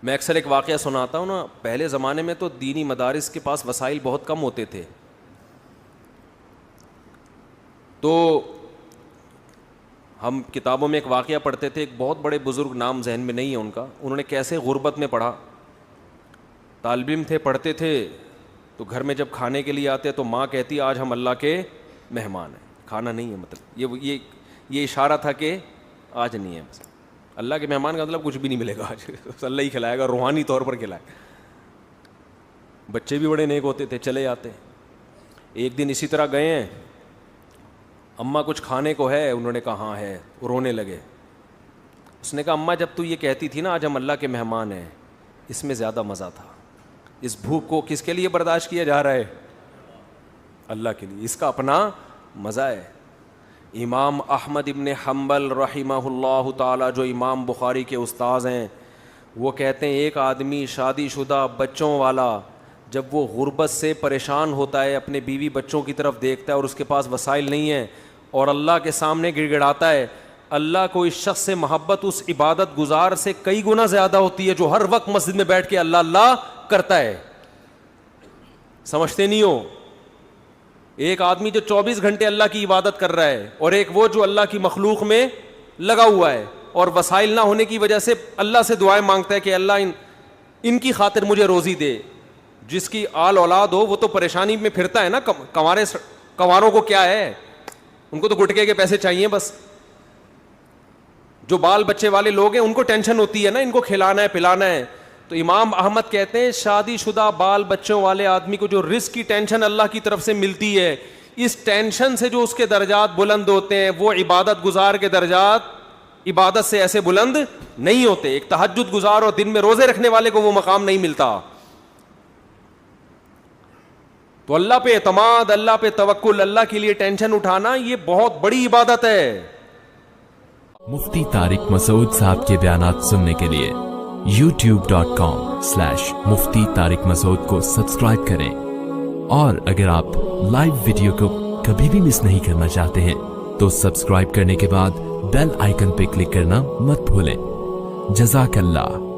میں اکثر ایک واقعہ سناتا ہوں نا، پہلے زمانے میں تو دینی مدارس کے پاس وسائل بہت کم ہوتے تھے، تو ہم کتابوں میں ایک واقعہ پڑھتے تھے، ایک بہت بڑے بزرگ، نام ذہن میں نہیں ہے ان کا، انہوں نے کیسے غربت میں پڑھا، طالب علم تھے، پڑھتے تھے، تو گھر میں جب کھانے کے لیے آتے تو ماں کہتی آج ہم اللہ کے مہمان ہیں، کھانا نہیں ہے، مطلب یہ اشارہ تھا کہ آج نہیں ہے، بس اللہ کے مہمان کا مطلب کچھ بھی نہیں ملے گا آج، اللہ ہی کھلائے گا، روحانی طور پر کھلائے گا۔ بچے بھی بڑے نیک ہوتے تھے، چلے جاتے۔ ایک دن اسی طرح گئے ہیں، اماں کچھ کھانے کو ہے؟ انہوں نے کہا ہاں ہے، رونے لگے۔ اس نے کہا اماں جب تو یہ کہتی تھی نا آج ہم اللہ کے مہمان ہیں، اس میں زیادہ مزہ تھا، اس بھوک کو کس کے لیے برداشت کیا جا رہا ہے؟ اللہ کے لیے، اس کا اپنا مزہ ہے۔ امام احمد ابن حنبل رحمہ اللہ تعالی، جو امام بخاری کے استاذ ہیں، وہ کہتے ہیں ایک آدمی شادی شدہ بچوں والا جب وہ غربت سے پریشان ہوتا ہے، اپنے بیوی بچوں کی طرف دیکھتا ہے اور اس کے پاس وسائل نہیں ہیں اور اللہ کے سامنے گڑ گڑاتا ہے، اللہ کو اس شخص سے محبت اس عبادت گزار سے کئی گنا زیادہ ہوتی ہے جو ہر وقت مسجد میں بیٹھ کے اللہ اللہ کرتا ہے۔ سمجھتے نہیں ہو؟ ایک آدمی جو 24 گھنٹے اللہ کی عبادت کر رہا ہے، اور ایک وہ جو اللہ کی مخلوق میں لگا ہوا ہے اور وسائل نہ ہونے کی وجہ سے اللہ سے دعائیں مانگتا ہے کہ اللہ ان کی خاطر مجھے روزی دے۔ جس کی آل اولاد ہو وہ تو پریشانی میں پھرتا ہے نا، کنواروں کو کیا ہے، ان کو تو گٹکے کے پیسے چاہیے بس۔ جو بال بچے والے لوگ ہیں ان کو ٹینشن ہوتی ہے نا، ان کو کھلانا ہے پلانا ہے۔ تو امام احمد کہتے ہیں شادی شدہ بال بچوں والے آدمی کو جو رزق کی ٹینشن اللہ کی طرف سے ملتی ہے، اس ٹینشن سے جو اس کے درجات بلند ہوتے ہیں، وہ عبادت گزار کے درجات عبادت سے ایسے بلند نہیں ہوتے۔ ایک تہجد گزار اور دن میں روزے رکھنے والے کو وہ مقام نہیں ملتا۔ تو اللہ پہ اعتماد، اللہ پہ توکل، اللہ کے لیے ٹینشن اٹھانا، یہ بہت بڑی عبادت ہے۔ مفتی طارق مسعود صاحب کے بیانات سننے کے لیے youtube.com/مفتی طارق مسعود کو سبسکرائب کریں، اور اگر آپ لائیو ویڈیو کو کبھی بھی مس نہیں کرنا چاہتے ہیں تو سبسکرائب کرنے کے بعد بیل آئیکن پہ کلک کرنا مت بھولیں۔ جزاک اللہ۔